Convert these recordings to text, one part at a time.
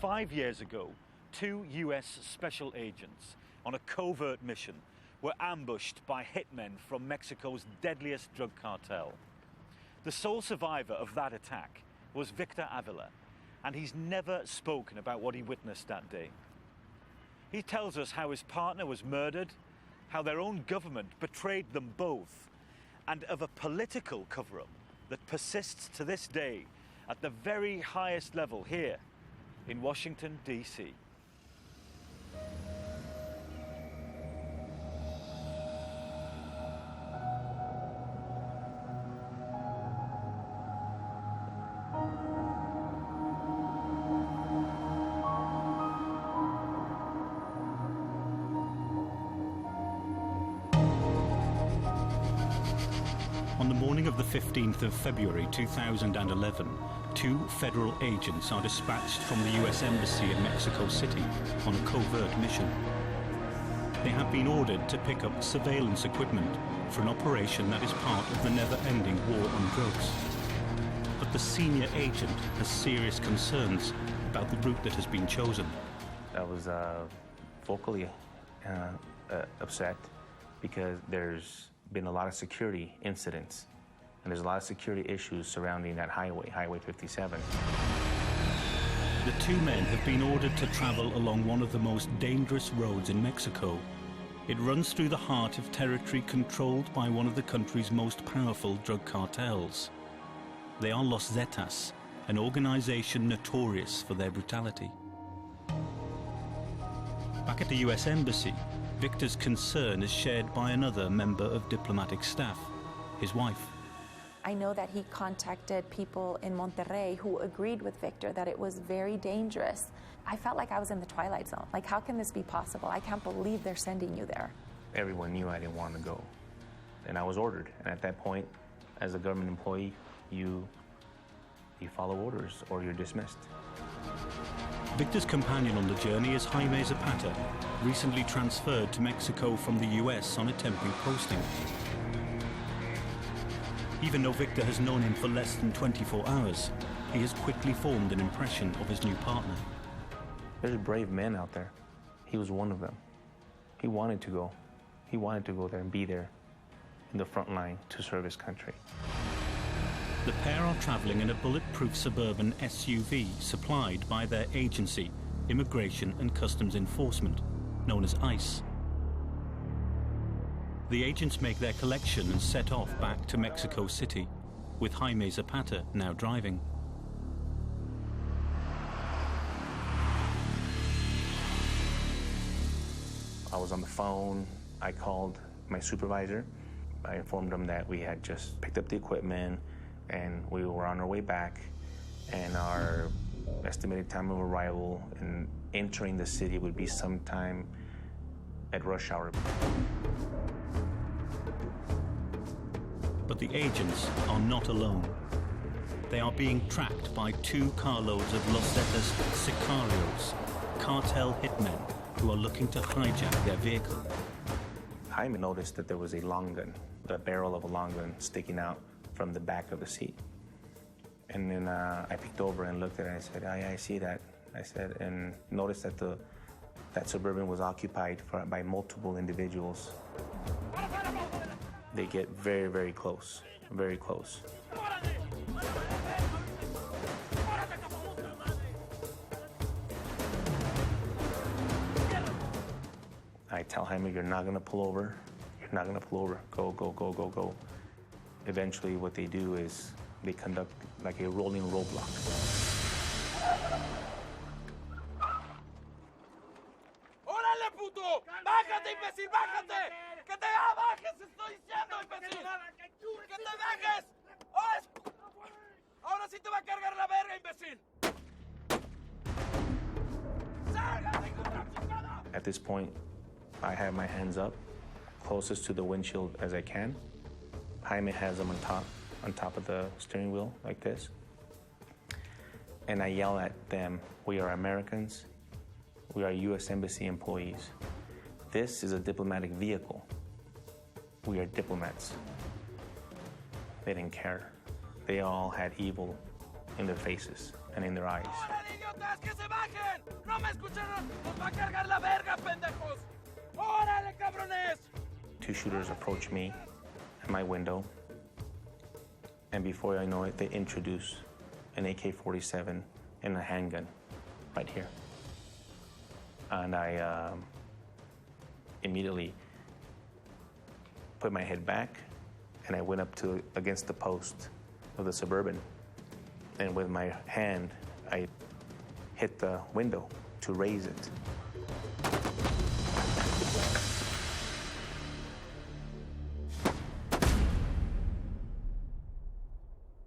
5 years ago, 2 US special agents on a covert mission were ambushed by hitmen from Mexico's deadliest drug cartel. The sole survivor of that attack was Victor Avila, and he's never spoken about what he witnessed that day. He tells us how his partner was murdered, how their own government betrayed them both, and of a political cover-up that persists to this day at the very highest level here in Washington, D.C. On the morning of the 15th of February 2011, 2 federal agents are dispatched from the US Embassy in Mexico City on a covert mission. They have been ordered to pick up surveillance equipment for an operation that is part of the never-ending war on drugs. But the senior agent has serious concerns about the route that has been chosen. I was vocally upset because there's been a lot of security incidents, and there's a lot of security issues surrounding that highway, Highway 57. The 2 men have been ordered to travel along one of the most dangerous roads in Mexico. It runs through the heart of territory controlled by one of the country's most powerful drug cartels. They are Los Zetas, an organization notorious for their brutality. Back at the US Embassy, Victor's concern is shared by another member of diplomatic staff, his wife. I know that he contacted people in Monterrey who agreed with Victor that it was very dangerous. I felt like I was in the Twilight Zone. Like, how can this be possible? I can't believe they're sending you there. Everyone knew I didn't want to go, and I was ordered. And at that point, as a government employee, you follow orders or you're dismissed. Victor's companion on the journey is Jaime Zapata, recently transferred to Mexico from the US on a temporary posting. Even though Victor has known him for less than 24 hours, he has quickly formed an impression of his new partner. There's brave men out there. He was one of them. He wanted to go. He wanted to go there and be there in the front line to serve his country. The pair are traveling in a bulletproof suburban SUV supplied by their agency, Immigration and Customs Enforcement, known as ICE. The agents make their collection and set off back to Mexico City, with Jaime Zapata now driving. I was on the phone. I called my supervisor. I informed him that we had just picked up the equipment and we were on our way back, and our estimated time of arrival and entering the city would be sometime at rush hour. But the agents are not alone. They are being tracked by 2 carloads of Los Zetas sicarios, cartel hitmen who are looking to hijack their vehicle. Jaime noticed that there was a long gun, the barrel of a long gun sticking out from the back of the seat. And then I peeked over and looked at it and I said, I see that. I said, and noticed that that Suburban was occupied by multiple individuals. They get very, very close, very close. I tell Jaime, you're not gonna pull over. You're not gonna pull over. Go, go, go, go, go. Eventually what they do is they conduct like a rolling roadblock. ¡Órale, puto! ¡Bájate, imbécil, bájate! ¡Que te bajes, estoy diciendo, imbécil! ¡Que te bajes! ¡Ahora sí te va a cargar la verga, imbécil! At this point, I have my hands up, closest to the windshield as I can. Jaime has them on top of the steering wheel, like this. And I yell at them, we are Americans, we are US Embassy employees. This is a diplomatic vehicle. We are diplomats. They didn't care. They all had evil in their faces. and in their eyes. ¡Órale, idiotas, que se bajen! ¡No me escucharon! ¡Nos va a cargar la verga, pendejos! ¡Órale, cabrones! 2 shooters approach me at my window, and before I know it, they introduce an AK-47 and a handgun right here. And I immediately put my head back, and I went up to against the post of the Suburban, and with my hand, I hit the window to raise it.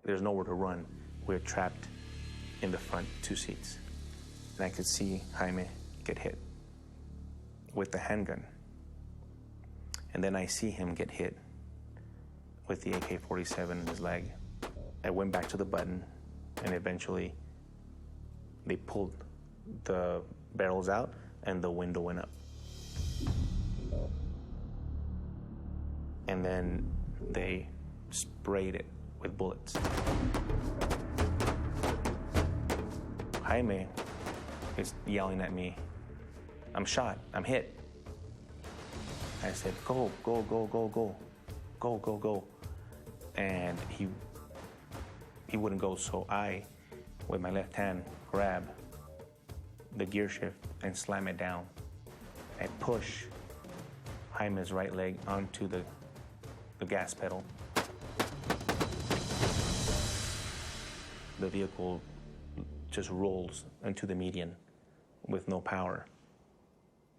There's nowhere to run. We're trapped in the front 2 seats. And I could see Jaime get hit with the handgun. And then I see him get hit with the AK-47 in his leg. I went back to the button, and eventually they pulled the barrels out and the window went up. And then they sprayed it with bullets. Jaime is yelling at me, "I'm shot, I'm hit." I said, "Go, go, go, go, go, go, go, go." And he wouldn't go, so I, with my left hand, grab the gear shift and slam it down. I push Jaime's right leg onto the gas pedal. The vehicle just rolls into the median with no power.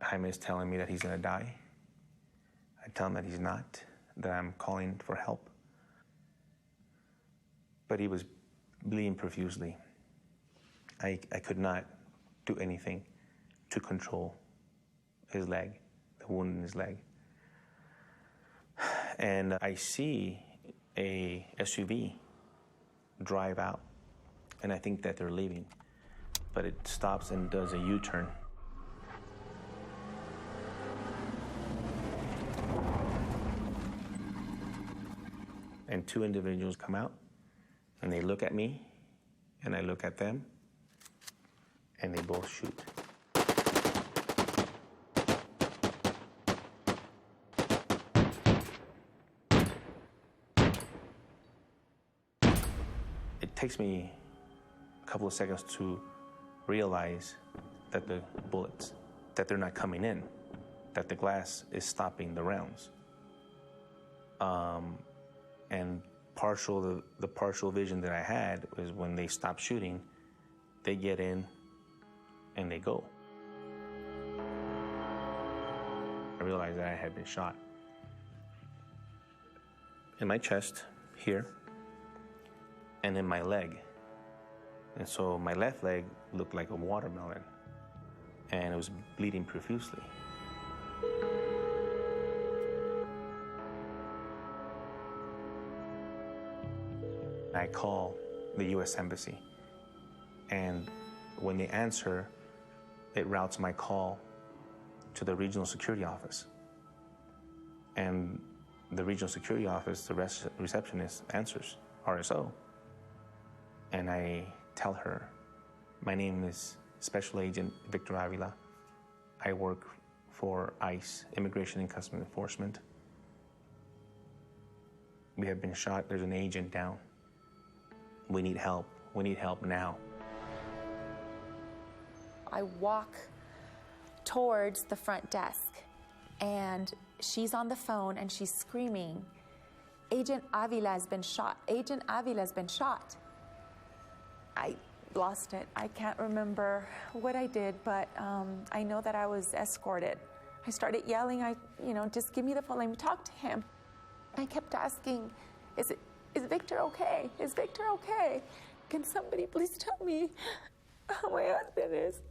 Jaime is telling me that he's gonna die. I tell him that he's not, that I'm calling for help. But he was bleeding profusely. I could not do anything to control his leg, the wound in his leg. And I see a SUV drive out, and I think that they're leaving, but it stops and does a U-turn. And 2 individuals come out, and they look at me, and I look at them, and they both shoot. It takes me a couple of seconds to realize that the bullets, that they're not coming in, that the glass is stopping the rounds. And the partial vision that I had was when they stop shooting, they get in and they go. I realized that I had been shot in my chest here and in my leg. And so my left leg looked like a watermelon, and it was bleeding profusely. I call the U.S. Embassy, and when they answer, it routes my call to the regional security office. And the regional security office, the receptionist answers, RSO. And I tell her, my name is Special Agent Victor Avila. I work for ICE, Immigration and Customs Enforcement. We have been shot. There's an agent down. We need help. We need help now. I walk towards the front desk, and she's on the phone and she's screaming, "Agent Avila has been shot. Agent Avila has been shot." I lost it. I can't remember what I did, but I know that I was escorted. I started yelling, just give me the phone, let me talk to him. I kept asking, is Victor okay? Is Victor okay? Can somebody please tell me how my husband is?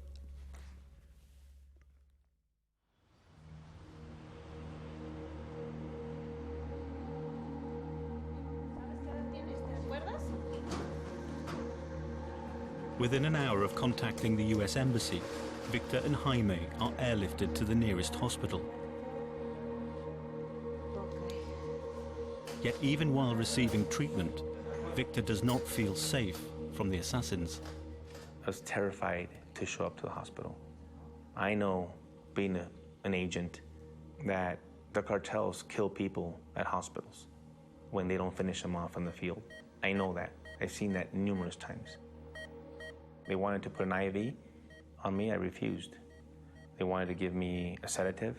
Within an hour of contacting the US Embassy, Victor and Jaime are airlifted to the nearest hospital. Yet even while receiving treatment, Victor does not feel safe from the assassins. I was terrified to show up to the hospital. I know, being an agent, that the cartels kill people at hospitals when they don't finish them off on the field. I know that. I've seen that numerous times. They wanted to put an IV on me, I refused. They wanted to give me a sedative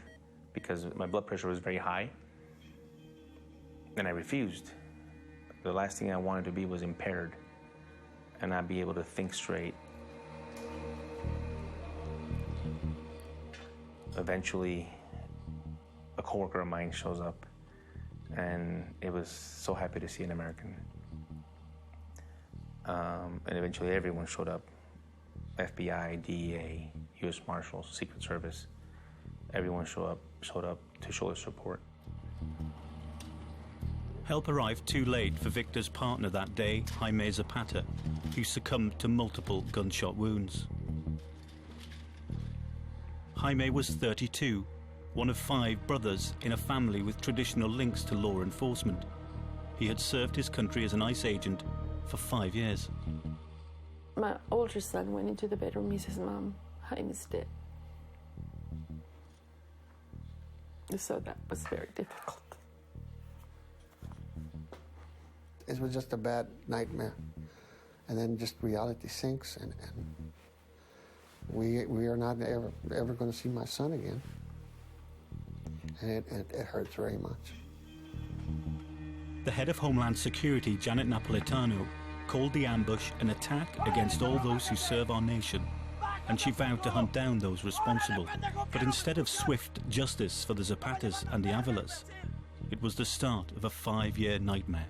because my blood pressure was very high, and I refused. The last thing I wanted to be was impaired and not be able to think straight. Eventually, a coworker of mine shows up, and it was so happy to see an American. And eventually everyone showed up. FBI, DEA, U.S. Marshals, Secret Service. Everyone showed up to show their support. Help arrived too late for Victor's partner that day, Jaime Zapata, who succumbed to multiple gunshot wounds. Jaime was 32, one of 5 brothers in a family with traditional links to law enforcement. He had served his country as an ICE agent for 5 years. My older son went into the bedroom. He says, "Mom, Jaime's dead." So that was very difficult. It was just a bad nightmare. And then just reality sinks, and we are not ever going to see my son again. And it hurts very much. The head of Homeland Security, Janet Napolitano, called the ambush an attack against all those who serve our nation, and she vowed to hunt down those responsible. But instead of swift justice for the Zapatas and the Avilas, it was the start of a 5-year nightmare.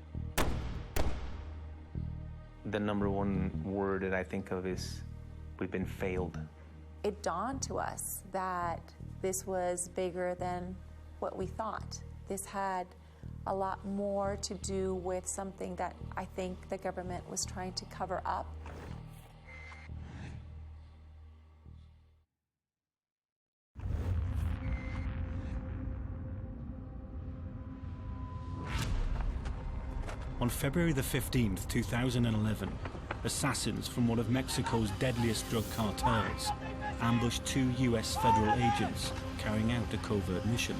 The number one word that I think of is, we've been failed. It dawned to us that this was bigger than what we thought. This had a lot more to do with something that I think the government was trying to cover up. On February the 15th, 2011, assassins from one of Mexico's deadliest drug cartels ambushed 2 US federal agents carrying out a covert mission.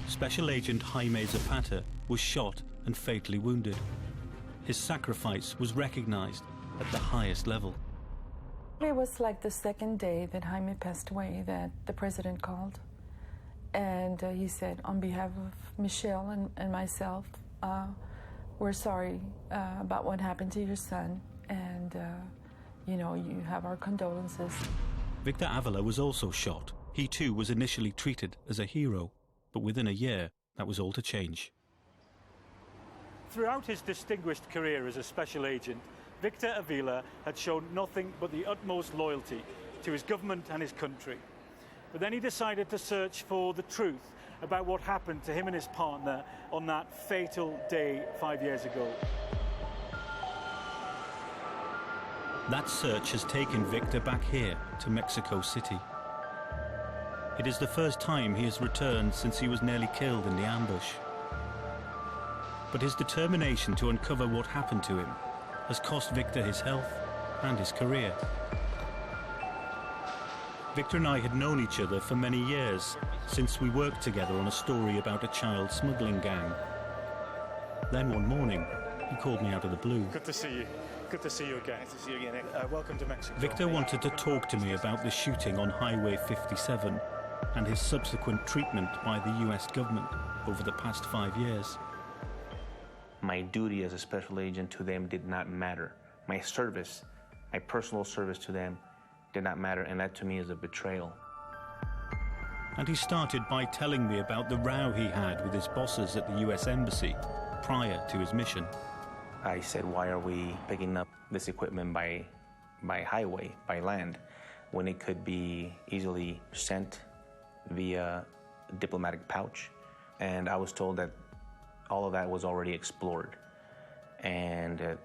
Special Agent Jaime Zapata was shot and fatally wounded. His sacrifice was recognized at the highest level. It was like the second day that Jaime passed away that the president called. And he said, on behalf of Michelle and myself, we're sorry about what happened to your son. And, you have our condolences. Victor Avila was also shot. He too was initially treated as a hero, but within a year, that was all to change. Throughout his distinguished career as a special agent, Victor Avila had shown nothing but the utmost loyalty to his government and his country. But then he decided to search for the truth about what happened to him and his partner on that fatal day 5 years ago. That search has taken Victor back here to Mexico City. It is the first time he has returned since he was nearly killed in the ambush. But his determination to uncover what happened to him has cost Victor his health and his career. Victor and I had known each other for many years, since we worked together on a story about a child smuggling gang. Then one morning, he called me out of the blue. Good to see you. Good to see you again. Nice to see you again. Welcome to Mexico. Victor wanted to talk to me about the shooting on Highway 57 and his subsequent treatment by the US government over the past 5 years. My duty as a special agent to them did not matter. My service, my personal service to them did not matter, and that to me is a betrayal. And he started by telling me about the row he had with his bosses at the US Embassy prior to his mission. I said, why are we picking up this equipment by highway, by land, when it could be easily sent via diplomatic pouch? And I was told that all of that was already explored. And the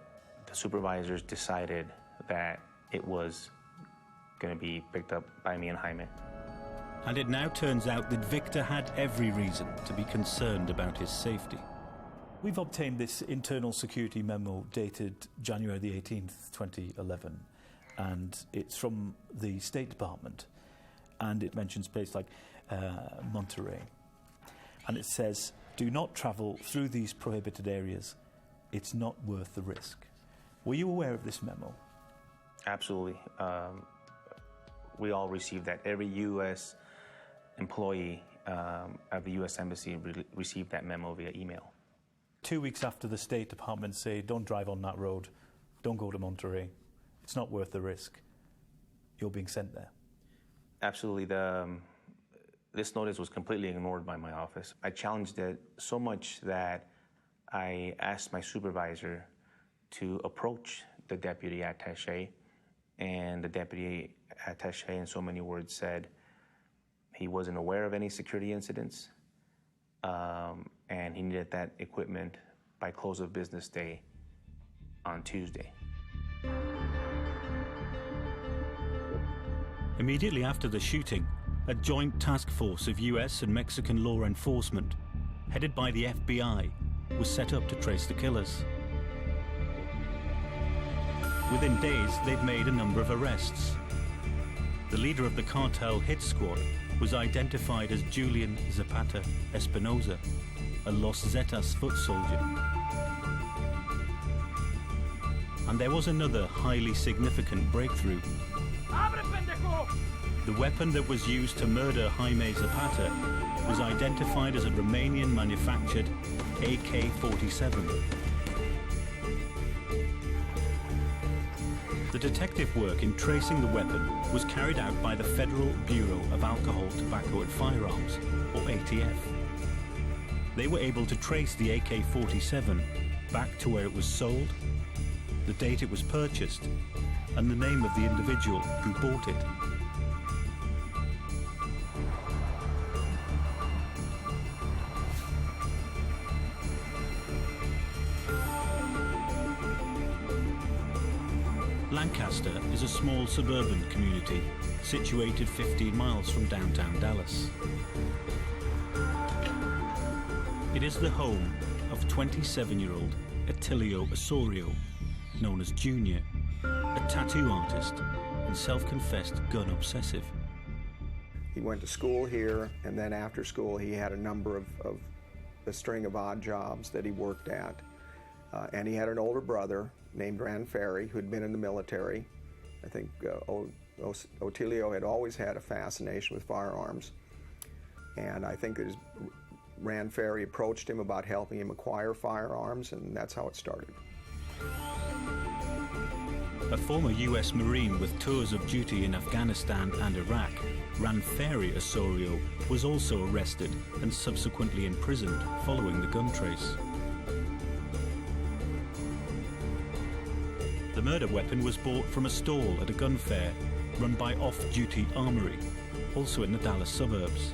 supervisors decided that it was going to be picked up by me and Jaime. And it now turns out that Victor had every reason to be concerned about his safety. We've obtained this internal security memo dated January the 18th, 2011, and it's from the State Department, and it mentions places like Monterey. And it says, do not travel through these prohibited areas. It's not worth the risk. Were you aware of this memo? Absolutely. We all received that. Every U.S. employee of the U.S. Embassy received that memo via email. 2 weeks after the State Department say, don't drive on that road, don't go to Monterey, it's not worth the risk, you're being sent there. Absolutely. This notice was completely ignored by my office. I challenged it so much that I asked my supervisor to approach the deputy attaché, and the deputy attaché, in so many words, said he wasn't aware of any security incidents, and he needed that equipment by close of business day on Tuesday. Immediately after the shooting, a joint task force of US and Mexican law enforcement, headed by the FBI, was set up to trace the killers. Within days, they'd made a number of arrests. The leader of the cartel hit squad was identified as Julian Zapata Espinoza, a Los Zetas foot soldier. And there was another highly significant breakthrough. The weapon that was used to murder Jaime Zapata was identified as a Romanian-manufactured AK-47. The detective work in tracing the weapon was carried out by the Federal Bureau of Alcohol, Tobacco and Firearms, or ATF. They were able to trace the AK-47 back to where it was sold, the date it was purchased, and the name of the individual who bought it. Lancaster is a small suburban community situated 15 miles from downtown Dallas. It is the home of 27-year-old Attilio Osorio, known as Junior, a tattoo artist and self-confessed gun obsessive. He went to school here, and then after school he had a number of a string of odd jobs that he worked at. And he had an older brother named Ran Ferry, who'd been in the military. I think Otilio had always had a fascination with firearms. And I think Ran Ferry approached him about helping him acquire firearms, and that's how it started. A former US Marine with tours of duty in Afghanistan and Iraq, Ran Ferry Osorio was also arrested and subsequently imprisoned following the gun trace. The murder weapon was bought from a stall at a gun fair run by Off-Duty Armory, also in the Dallas suburbs.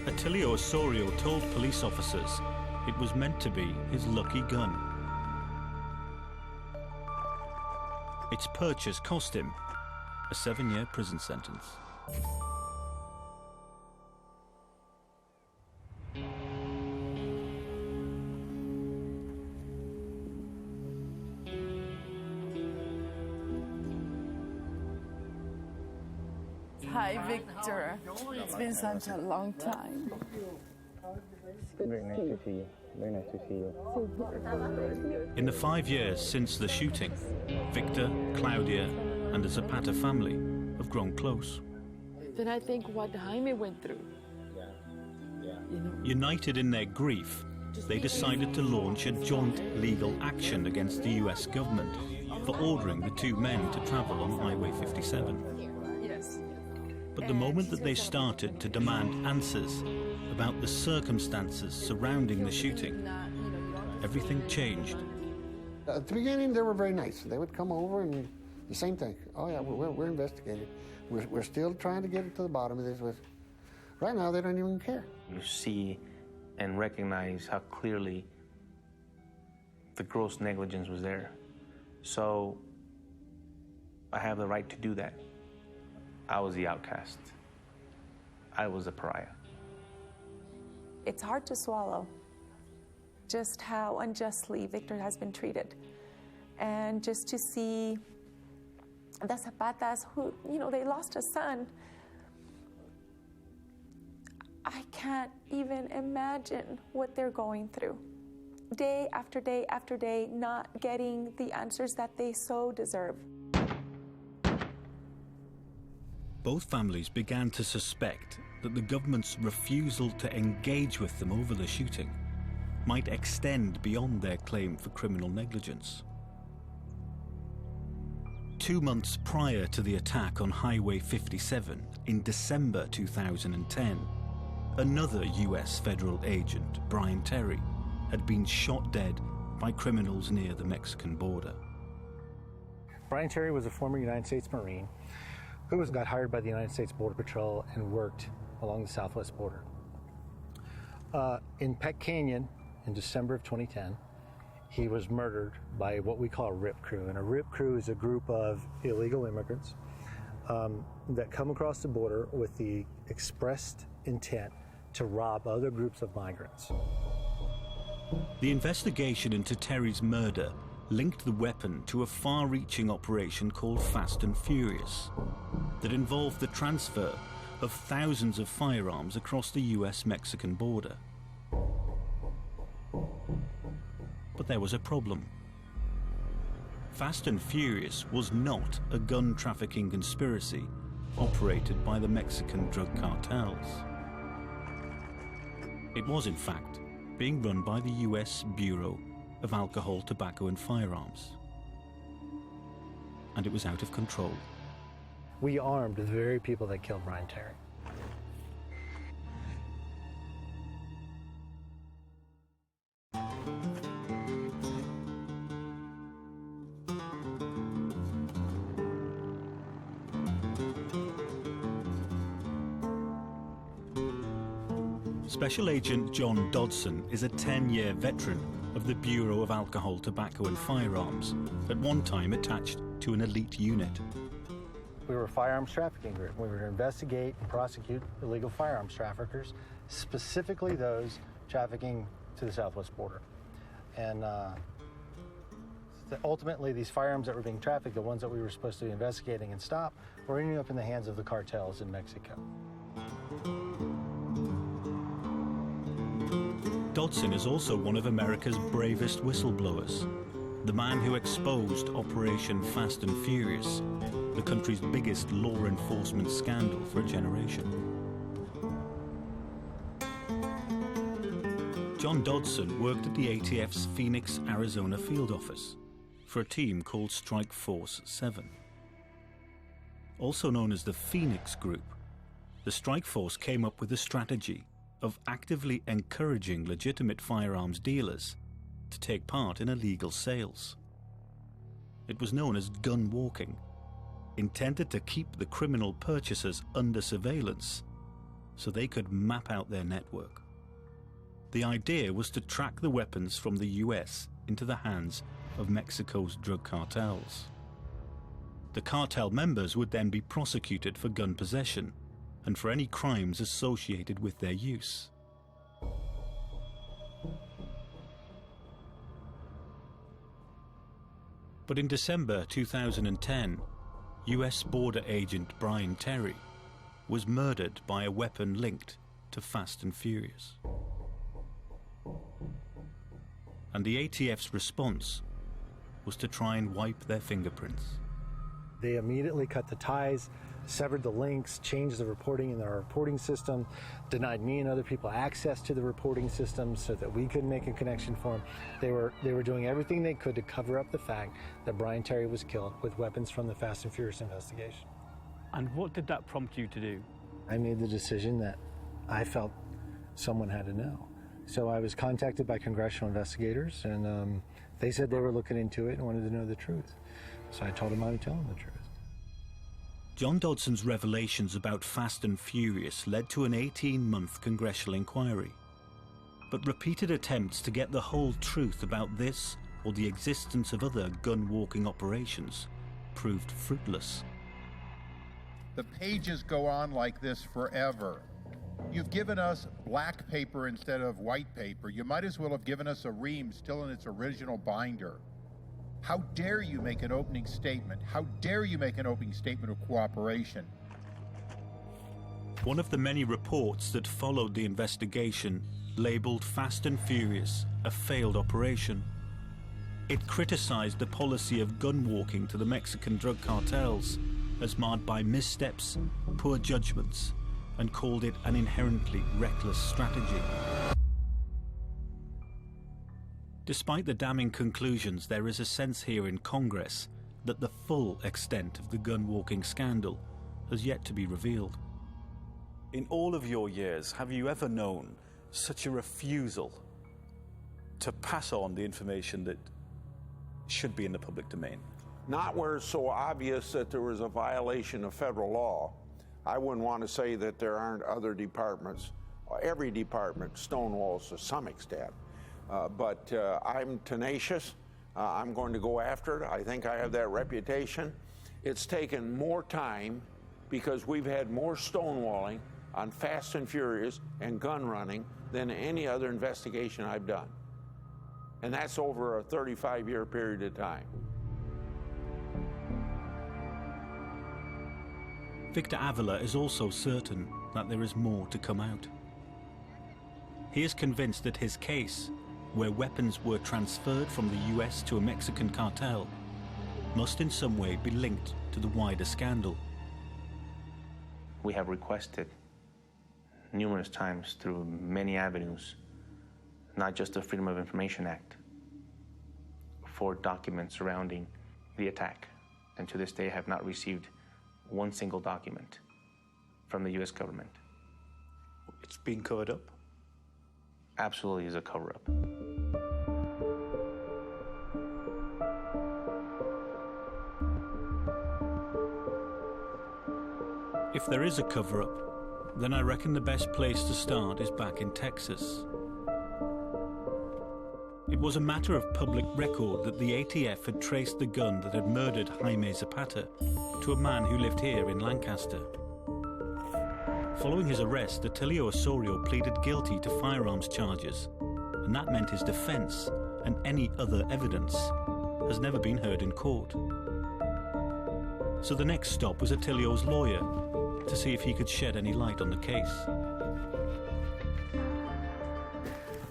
Attilio Osorio told police officers it was meant to be his lucky gun. Its purchase cost him a 7-year prison sentence. Hi, Victor. It's been such a long time. Very nice to see you. Very nice to see you. In the 5 years since the shooting, Victor, Claudia, and the Zapata family have grown close. Then I think what Jaime went through. You know? United in their grief, they decided to launch a joint legal action against the US government for ordering the two men to travel on Highway 57. Yes. But the moment that they started to demand answers about the circumstances surrounding the shooting, everything changed. At the beginning, they were very nice. They would come over and the same thing. Oh yeah, we're investigating. We're still trying to get to the bottom of this. Right now, they don't even care. You see and recognize how clearly the gross negligence was there. So I have the right to do that. I was the outcast. I was a pariah. It's hard to swallow just how unjustly Victor has been treated. And just to see the Zapatas who, they lost a son. I can't even imagine what they're going through. Day after day after day, not getting the answers that they so deserve. Both families began to suspect that the government's refusal to engage with them over the shooting might extend beyond their claim for criminal negligence. 2 months prior to the attack on Highway 57 in December 2010, another US federal agent, Brian Terry, had been shot dead by criminals near the Mexican border. Brian Terry was a former United States Marine who got hired by the United States Border Patrol and worked along the southwest border. In Peck Canyon, in December of 2010, he was murdered by what we call a RIP crew. And a RIP crew is a group of illegal immigrants that come across the border with the expressed intent to rob other groups of migrants. The investigation into Terry's murder linked the weapon to a far-reaching operation called Fast and Furious that involved the transfer of thousands of firearms across the US-Mexican border. But there was a problem. Fast and Furious was not a gun trafficking conspiracy operated by the Mexican drug cartels. It was, in fact, being run by the US Bureau of Alcohol, Tobacco and Firearms. And it was out of control. We armed the very people that killed Brian Terry. Special Agent John Dodson is a 10-year veteran of the Bureau of Alcohol, Tobacco and Firearms, at one time attached to an elite unit. We were a firearms trafficking group. We were to investigate and prosecute illegal firearms traffickers, specifically those trafficking to the southwest border. And ultimately, these firearms that were being trafficked, the ones that we were supposed to be investigating and stop, were ending up in the hands of the cartels in Mexico. Dodson is also one of America's bravest whistleblowers, the man who exposed Operation Fast and Furious, the country's biggest law enforcement scandal for a generation. John Dodson worked at the ATF's Phoenix, Arizona field office for a team called Strike Force 7. Also known as the Phoenix Group, the Strike Force came up with a strategy of actively encouraging legitimate firearms dealers to take part in illegal sales. It was known as gun walking, intended to keep the criminal purchasers under surveillance so they could map out their network. The idea was to track the weapons from the US into the hands of Mexico's drug cartels. The cartel members would then be prosecuted for gun possession and for any crimes associated with their use. But in December 2010, US border agent Brian Terry was murdered by a weapon linked to Fast and Furious. And the ATF's response was to try and wipe their fingerprints. They immediately cut the ties, severed the links, changed the reporting in our reporting system, denied me and other people access to the reporting system so that we couldn't make a connection for them. They were doing everything they could to cover up the fact that Brian Terry was killed with weapons from the Fast and Furious investigation. And what did that prompt you to do? I made the decision that I felt someone had to know. So I was contacted by congressional investigators, and they said they were looking into it and wanted to know the truth. So I told them I would tell them the truth. John Dodson's revelations about Fast and Furious led to an 18-month congressional inquiry. But repeated attempts to get the whole truth about this or the existence of other gun-walking operations proved fruitless. The pages go on like this forever. You've given us black paper instead of white paper. You might as well have given us a ream still in its original binder. How dare you make an opening statement? How dare you make an opening statement of cooperation? One of the many reports that followed the investigation labeled Fast and Furious a failed operation. It criticized the policy of gun walking to the Mexican drug cartels as marred by missteps, poor judgments, and called it an inherently reckless strategy. Despite the damning conclusions, there is a sense here in Congress that the full extent of the gun-walking scandal has yet to be revealed. In all of your years, have you ever known such a refusal to pass on the information that should be in the public domain? Not where it's so obvious that there was a violation of federal law. I wouldn't want to say that there aren't other departments. Every department stonewalls to some extent. But I'm tenacious. I'm going to go after it. I think I have that reputation. It's taken more time because we've had more stonewalling on Fast and Furious and gun running than any other investigation I've done. And that's over a 35-year period of time. Victor Avila is also certain that there is more to come out. He is convinced that his case, where weapons were transferred from the US to a Mexican cartel, must in some way be linked to the wider scandal. We have requested numerous times through many avenues, not just the Freedom of Information Act, for documents surrounding the attack, and to this day have not received one single document from the US government. It's been covered up? Absolutely is a cover-up. If there is a cover-up, then I reckon the best place to start is back in Texas. It was a matter of public record that the ATF had traced the gun that had murdered Jaime Zapata to a man who lived here in Lancaster. Following his arrest, Atilio Osorio pleaded guilty to firearms charges, and that meant his defense and any other evidence has never been heard in court. So the next stop was Atilio's lawyer to see if he could shed any light on the case.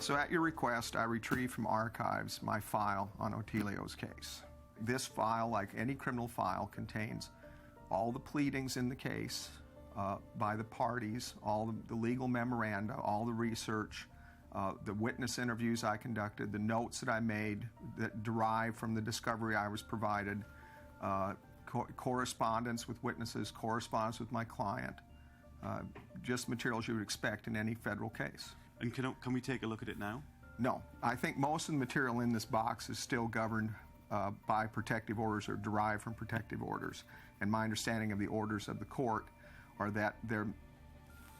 So at your request, I retrieved from archives my file on Otilio's case. This file, like any criminal file, contains all the pleadings in the case by the parties, all the legal memoranda, all the research, the witness interviews I conducted, the notes that I made that derive from the discovery I was provided, correspondence with witnesses, correspondence with my client, just materials you would expect in any federal case. And can we take a look at it now? No. I think most of the material in this box is still governed by protective orders or derived from protective orders. And my understanding of the orders of the court are that they're,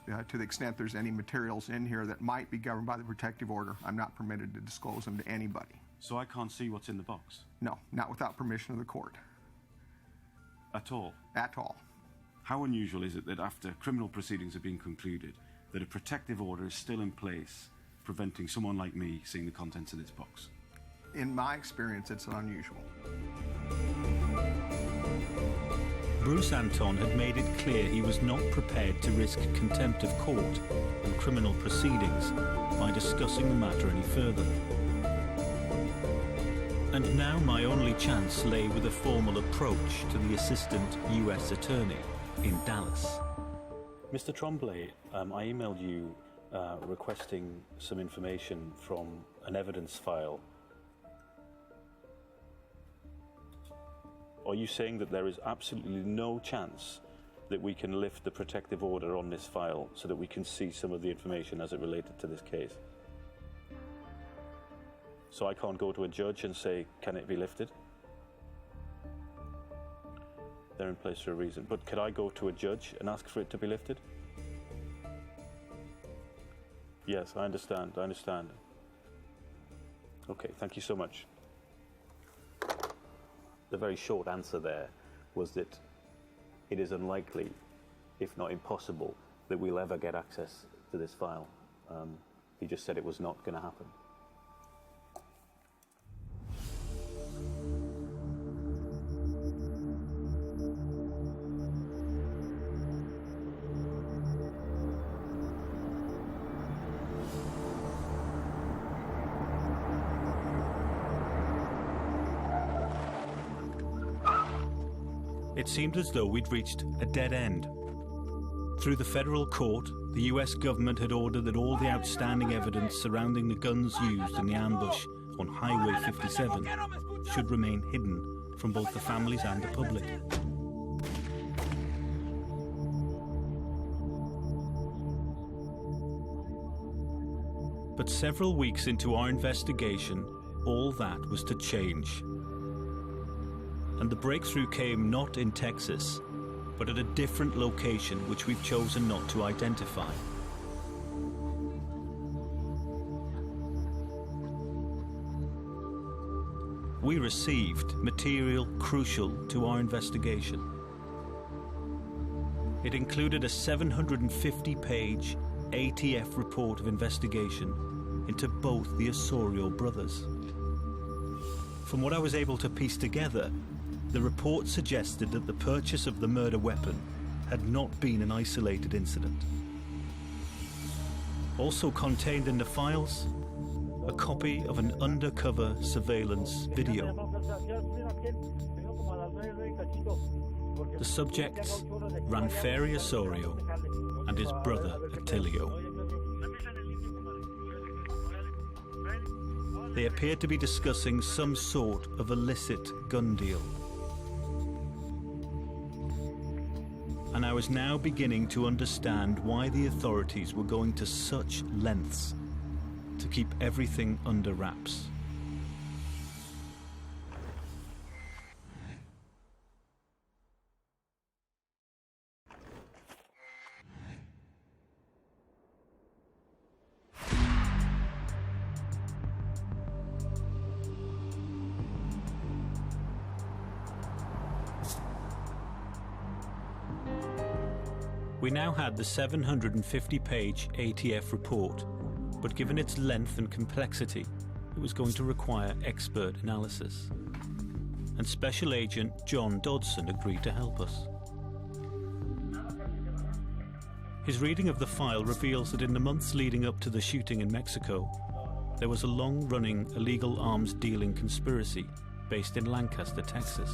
to the extent there's any materials in here that might be governed by the protective order, I'm not permitted to disclose them to anybody. So I can't see what's in the box? No, not without permission of the court. At all? At all. How unusual is it that after criminal proceedings have been concluded, that a protective order is still in place, preventing someone like me seeing the contents of this box? In my experience, it's unusual. Bruce Anton had made it clear he was not prepared to risk contempt of court and criminal proceedings by discussing the matter any further. And now my only chance lay with a formal approach to the Assistant US Attorney in Dallas. Mr. Tremblay, I emailed you requesting some information from an evidence file. Are you saying that there is absolutely no chance that we can lift the protective order on this file so that we can see some of the information as it related to this case? So I can't go to a judge and say, can it be lifted? They're in place for a reason. But could I go to a judge and ask for it to be lifted? Yes, I understand. Okay, thank you so much. The very short answer there was that it is unlikely, if not impossible, that we'll ever get access to this file. He just said it was not going to happen. It seemed as though we'd reached a dead end. Through the federal court, the US government had ordered that all the outstanding evidence surrounding the guns used in the ambush on Highway 57 should remain hidden from both the families and the public. But several weeks into our investigation, all that was to change. And the breakthrough came not in Texas, but at a different location which we've chosen not to identify. We received material crucial to our investigation. It included a 750-page ATF report of investigation into both the Osorio brothers. From what I was able to piece together, the report suggested that the purchase of the murder weapon had not been an isolated incident. Also contained in the files, a copy of an undercover surveillance video. The subjects, Ranferi Osorio and his brother Attilio. They appeared to be discussing some sort of illicit gun deal. And I was now beginning to understand why the authorities were going to such lengths to keep everything under wraps. We now had the 750-page ATF report, but given its length and complexity, it was going to require expert analysis. And Special Agent John Dodson agreed to help us. His reading of the file reveals that in the months leading up to the shooting in Mexico, there was a long-running illegal arms dealing conspiracy based in Lancaster, Texas.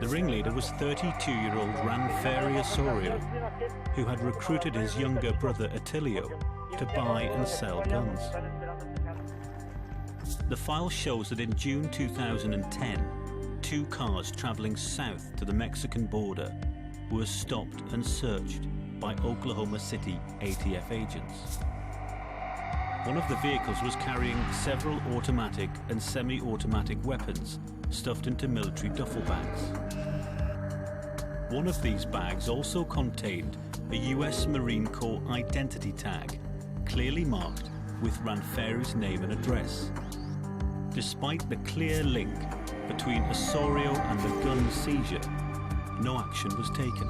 The ringleader was 32-year-old Ranferi Osorio, who had recruited his younger brother Attilio to buy and sell guns. The file shows that in June 2010, 2 cars traveling south to the Mexican border were stopped and searched by Oklahoma City ATF agents. One of the vehicles was carrying several automatic and semi-automatic weapons stuffed into military duffel bags. One of these bags also contained a US Marine Corps identity tag, clearly marked with Ranferi's name and address. Despite the clear link between Osorio and the gun seizure, no action was taken,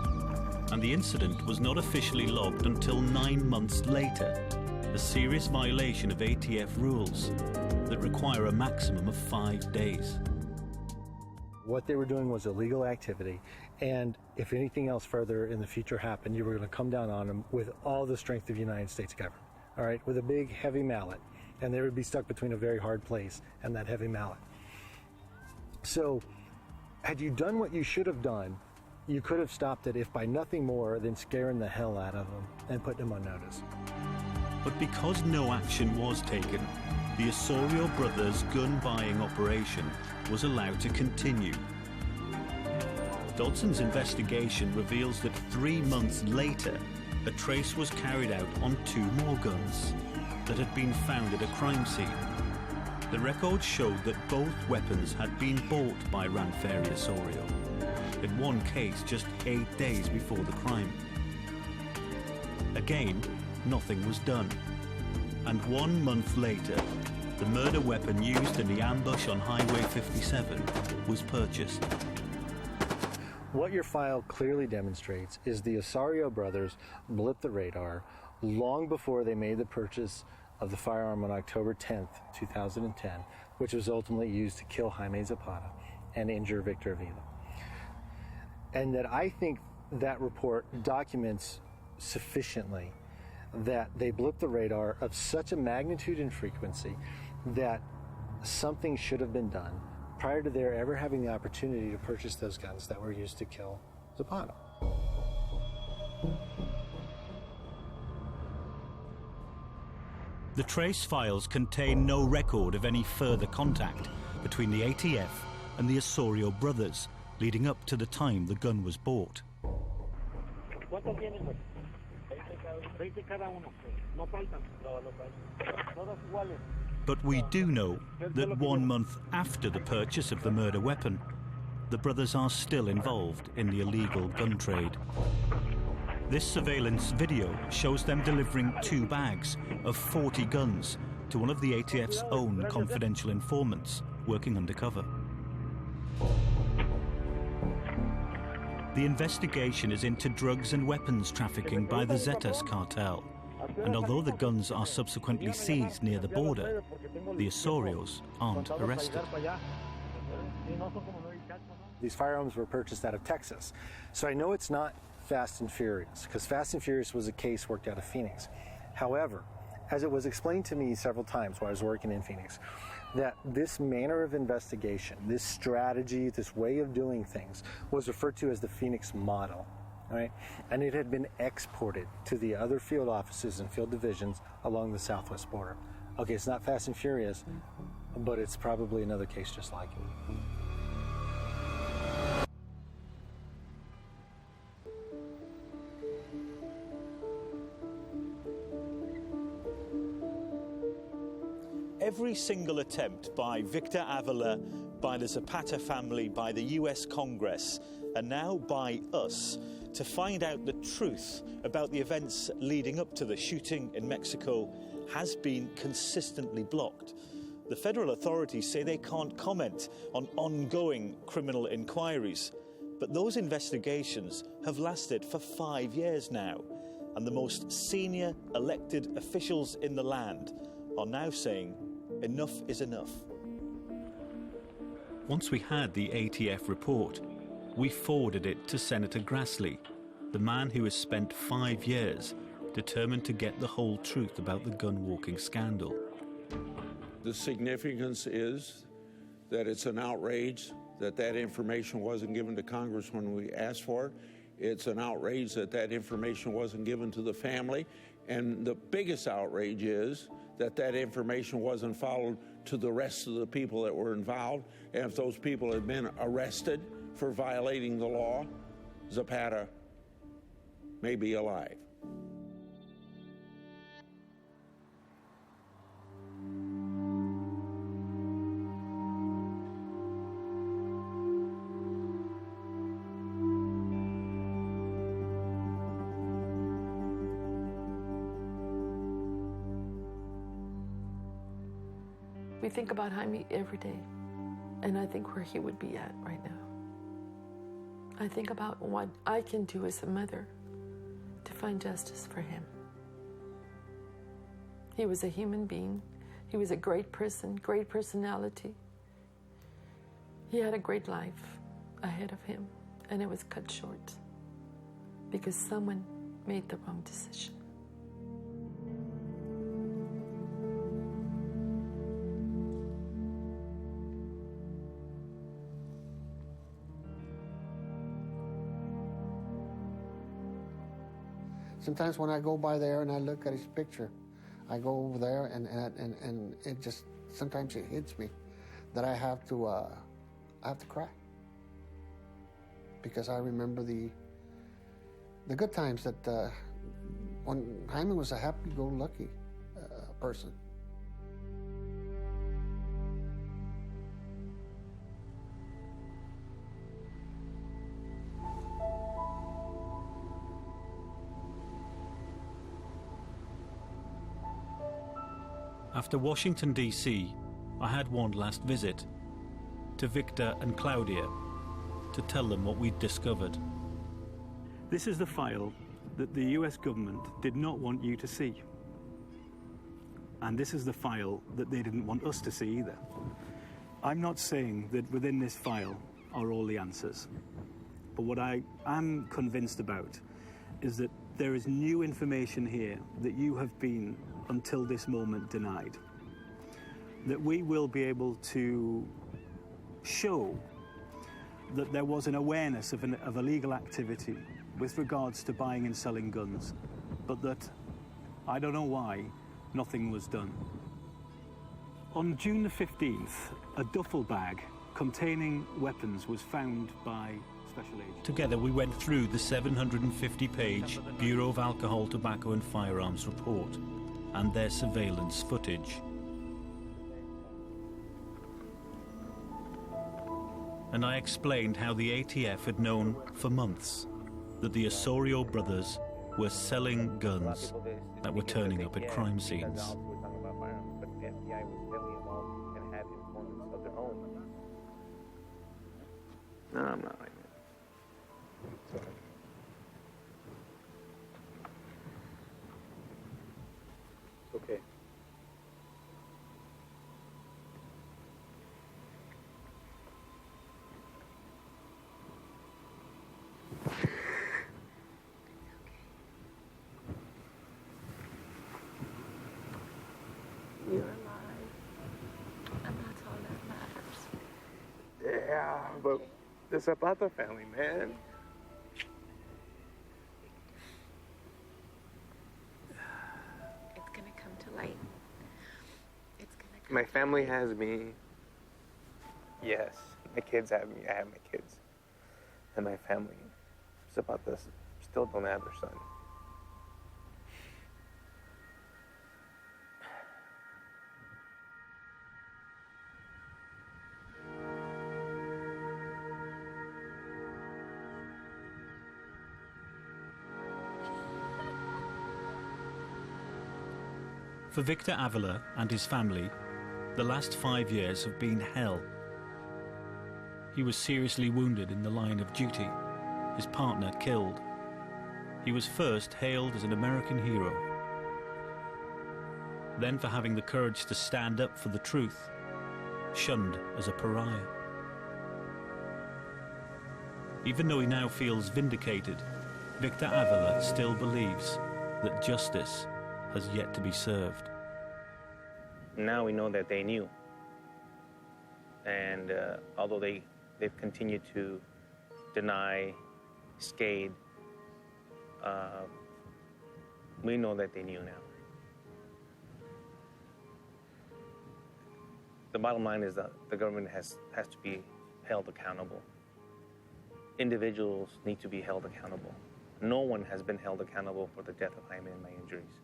and the incident was not officially logged until 9 months later, a serious violation of ATF rules that require a maximum of 5 days. What they were doing was illegal activity, and if anything else further in the future happened, you were going to come down on them with all the strength of the United States government, all right, with a big, heavy mallet, and they would be stuck between a very hard place and that heavy mallet. So, had you done what you should have done, you could have stopped it, if by nothing more than scaring the hell out of them and putting them on notice. But because no action was taken, the Osorio brothers' gun-buying operation was allowed to continue. Dodson's investigation reveals that 3 months later, a trace was carried out on 2 more guns that had been found at a crime scene. The records showed that both weapons had been bought by Ranferi Osorio, in one case just 8 days before the crime. Again, nothing was done. And 1 month later, the murder weapon used in the ambush on Highway 57 was purchased. What your file clearly demonstrates is the Osorio brothers blipped the radar long before they made the purchase of the firearm on October 10th, 2010, which was ultimately used to kill Jaime Zapata and injure Victor Avila. And that I think that report documents sufficiently that they blipped the radar of such a magnitude and frequency that something should have been done prior to their ever having the opportunity to purchase those guns that were used to kill Zapata. The trace files contain no record of any further contact between the ATF and the Osorio brothers leading up to the time the gun was bought. But we do know that 1 month after the purchase of the murder weapon, the brothers are still involved in the illegal gun trade. This surveillance video shows them delivering 2 bags of 40 guns to one of the ATF's own confidential informants working undercover. The investigation is into drugs and weapons trafficking by the Zetas cartel, and although the guns are subsequently seized near the border, the Osorios aren't arrested. These firearms were purchased out of Texas, so I know it's not Fast and Furious, because Fast and Furious was a case worked out of Phoenix. However, as it was explained to me several times while I was working in Phoenix, that this manner of investigation, this strategy, this way of doing things was referred to as the Phoenix model, right? And it had been exported to the other field offices and field divisions along the southwest border. Okay, it's not Fast and Furious, but it's probably another case just like it. Every single attempt by Victor Avila, by the Zapata family, by the US Congress, and now by us, to find out the truth about the events leading up to the shooting in Mexico has been consistently blocked. The federal authorities say they can't comment on ongoing criminal inquiries, but those investigations have lasted for 5 years now, and the most senior elected officials in the land are now saying enough is enough. Once we had the ATF report, we forwarded it to Senator Grassley, the man who has spent 5 years determined to get the whole truth about the gun-walking scandal. The significance is that it's an outrage that that information wasn't given to Congress when we asked for it. It's an outrage that that information wasn't given to the family. And the biggest outrage is that that information wasn't followed to the rest of the people that were involved. And if those people had been arrested for violating the law, Zapata may be alive. We think about Jaime every day, and I think where he would be at right now. I think about what I can do as a mother to find justice for him. He was a human being. He was a great person, great personality. He had a great life ahead of him, and it was cut short because someone made the wrong decision. Sometimes when I go by there and I look at his picture, I go over there and it just, sometimes it hits me that I have to cry. Because I remember the good times that when Jaime was a happy-go-lucky person. After Washington, D.C., I had one last visit to Victor and Claudia to tell them what we'd discovered. This is the file that the US government did not want you to see. And this is the file that they didn't want us to see either. I'm not saying that within this file are all the answers. But what I am convinced about is that there is new information here that you have been, until this moment, denied. That we will be able to show that there was an awareness of illegal activity with regards to buying and selling guns, but that, I don't know why, nothing was done. On June the 15th, a duffel bag containing weapons was found by special agents. Together we went through the 750-page Bureau of Alcohol, Tobacco and Firearms report and their surveillance footage. And I explained how the ATF had known for months that the Osorio brothers were selling guns that were turning up at crime scenes. No, I'm not like that. Sorry. Okay. You're alive, and that's all that matters. Yeah, but the Zapata family, man. It's gonna come to light. It's gonna come My family has me. Yes, my kids have me. I have my kids. And my family. Zapata still don't have their son. For Victor Avila and his family, the last 5 years have been hell. He was seriously wounded in the line of duty, his partner killed. He was first hailed as an American hero, then for having the courage to stand up for the truth, shunned as a pariah. Even though he now feels vindicated, Victor Avila still believes that justice has yet to be served. Now we know that they knew. And although they've continued to deny, skate, we know that they knew now. The bottom line is that the government has to be held accountable. Individuals need to be held accountable. No one has been held accountable for the death of Jaime and my injuries.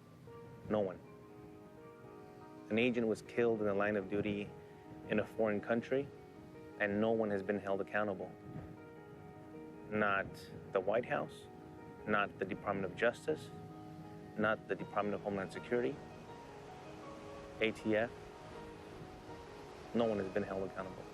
No one. An agent was killed in the line of duty in a foreign country, and no one has been held accountable. Not the White House, not the Department of Justice, not the Department of Homeland Security, ATF. No one has been held accountable.